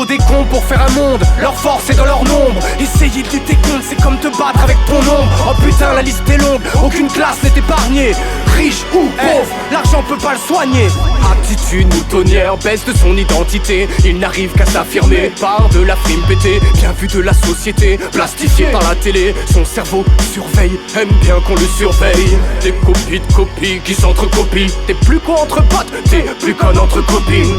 Faut des cons pour faire un monde, leur force est dans leur nombre. Essayer de lutter contre, c'est comme te battre avec ton ombre. Oh putain, la liste est longue, aucune classe n'est épargnée. Riche ou pauvre, l'argent peut pas le soigner. Attitude moutonnière, baisse de son identité. Il n'arrive qu'à s'affirmer par de la frime pétée. Bien vu de la société, plastifié par la télé. Son cerveau surveille, aime bien qu'on le surveille. Des copies de copies qui s'entrecopient. T'es plus qu'un entre potes, t'es plus qu'un entre copines.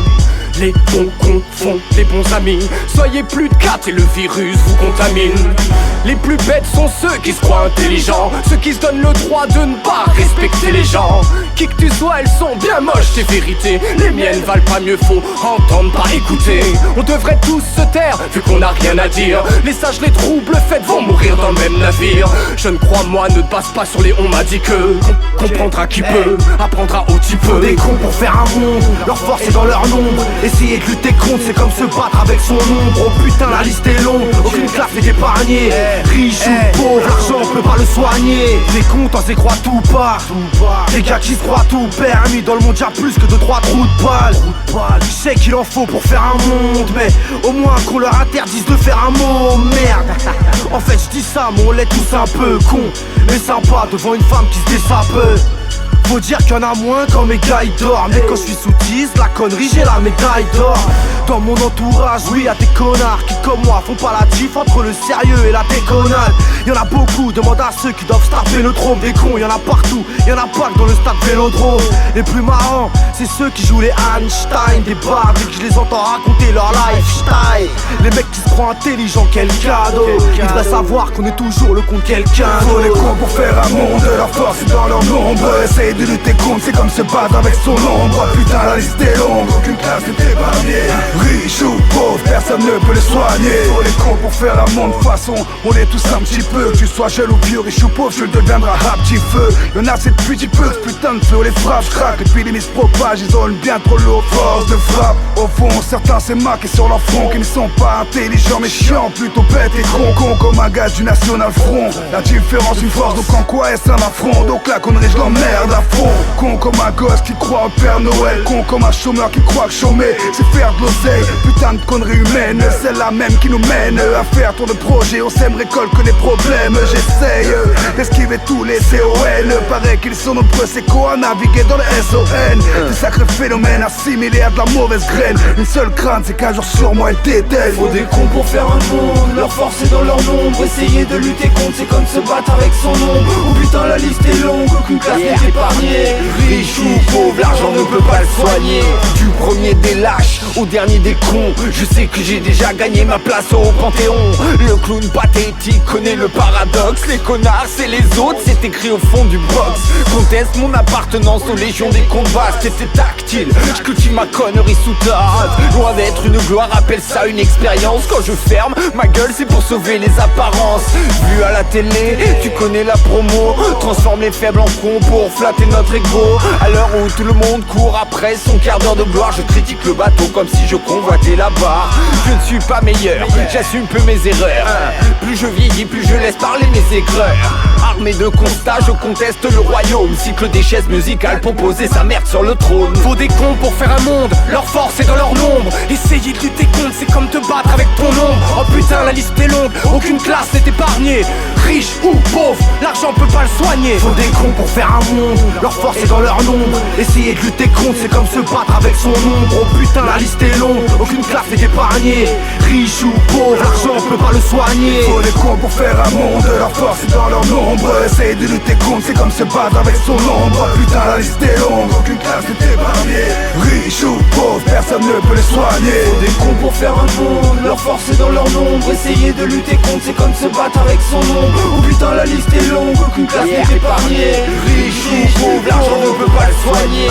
Les bons cons font des bons amis. Soyez plus de 4 et le virus vous contamine. Les plus bêtes sont ceux qui se croient intelligents, ceux qui se donnent le droit de ne pas respecter les gens. Qui que tu sois, elles sont bien moches tes vérités. Les miennes valent pas mieux, faut entendre pas écouter. On devrait tous se taire vu qu'on a rien à dire. Les sages, les troubles faits vont mourir dans le même navire. Je ne crois moi, ne te base pas sur les on m'a dit que. Comprendra qui peut, apprendra au petit peu. Des cons pour faire un monde, leur force est dans leur nombre. Essayer de lutter contre, c'est comme se battre avec son ombre. Oh putain, la liste est longue, aucune classe n'est épargnée. Riche ou pauvre, l'argent peut pas le soigner. Des cons, t'en sais croire tout part. Des gars qui se croient tout permis. Dans le monde y'a plus que 2-3 trous de balles. Je sais qu'il en faut pour faire un monde, mais au moins qu'on leur interdise de faire un mot. Merde. En fait je dis ça mais on l'est tous un peu con. Mais sympa devant une femme qui se dessape. Faut dire qu'il y en a moins quand mes gars ils dorment. Mais quand je suis sous tease, la connerie j'ai la médaille d'or. Dans mon entourage, oui y'a des connards qui comme moi font pas la diff entre le sérieux et la déconnade. Y'en a beaucoup, demande à ceux qui doivent se taper le trône. Des cons, y'en a partout, y'en a pas que dans le stade Vélodrome. Les plus marrants, c'est ceux qui jouent les Einstein. Des bars, dès que je les entends raconter leur lifestyle. Les mecs qui se croient intelligents, quel cadeau. Ils devraient savoir qu'on est toujours le con de quelqu'un. Faut les cons pour faire un monde, leur force est dans leur nombre. Essaye de lutter contre, c'est comme se battre avec son ombre. Putain, la liste est longue, aucune classe n'est épargnée. Riche ou pauvre, personne ne peut les soigner. Faut les cons pour faire un monde, de toute façon, on est tous un petit peu. Que tu sois jeune ou vieux, riche ou pauvre, tu le deviendras à petit feu. Y'en a c'est depuis peu, ce putain de feu, les frappes craquent. Et puis les mises propagent, ils ont une bien trop lourde force de frappe. Au fond, certains c'est marqué sur leur front, qui ne sont pas intelligents mais chiants, plutôt bêtes et con comme un gars du National Front. La différence, une force, donc en quoi est-ce un affront? Donc la connerie, je l'emmerde à fond. Con comme un gosse qui croit au Père Noël. Con comme un chômeur qui croit que chômer c'est faire de l'oseille. Putain de connerie humaine, celle-là même qui nous mène à faire tour de projet. On sème, récolte que des problèmes. J'essaye d'esquiver tous les CON. Paraît qu'ils sont nombreux, c'est quoi à naviguer dans le SON. Des sacrés phénomènes assimilés à de la mauvaise graine. Une seule crainte, c'est qu'un jour sur moi elle dédaigne. Faut des cons pour faire un monde, leur force est dans leur nombre. Essayer de lutter contre, c'est comme se battre avec son ombre. Oh putain, la liste est longue, aucune classe n'est épargnée. Riche ou pauvre, l'argent ne peut pas le soigner. Du premier des lâches au dernier des cons, je sais que j'ai déjà gagné ma place au Panthéon. Le clown pathétique connaît le paradoxe. Les connards c'est les autres, c'est écrit au fond du box. Conteste mon appartenance aux légions des combats. C'était tactile, je cultive ma connerie sous tarte. Loin d'être une gloire, appelle ça une expérience. Quand je ferme ma gueule c'est pour sauver les apparences. Vu à la télé, tu connais la promo. Transforme les faibles en cons pour flatter notre ego. À l'heure où tout le monde court après son quart d'heure de gloire, je critique le bateau comme si je convoitais la barre. Je ne suis pas meilleur, j'assume peu mes erreurs. Plus je vieillis, plus je laisse parler mes aigreurs. Armé de constats, je conteste le royaume. Cycle des chaises musicales pour poser sa merde sur le trône. Faut des cons pour faire un monde, leur force est dans leur nombre. Essayer de lutter contre, c'est comme te battre avec ton ombre. Oh putain, la liste est longue, aucune classe n'est épargnée. Riche ou pauvre, l'argent peut pas le soigner. Faut des cons pour faire un monde, leur force est dans leur nombre. Essayer de lutter contre, c'est comme se battre avec son ombre. Oh putain, la liste est longue, aucune classe n'est épargnée. Riche ou pauvre, l'argent peut pas le soigner. Faut des cons pour faire un monde, leur force est dans leur nombre. Essayer de lutter contre, c'est comme se battre avec son ombre. Putain, la liste est longue, aucune classe n'est épargnée. Riche ou pauvre, personne ne peut les soigner. Faut des cons pour faire un monde, leur force est dans leur nombre. Essayer de lutter contre, c'est comme se battre avec son ombre. Oh putain, la liste est longue, aucune classe n'est épargnée. Riche ou pauvre, l'argent ne peut pas le soigner.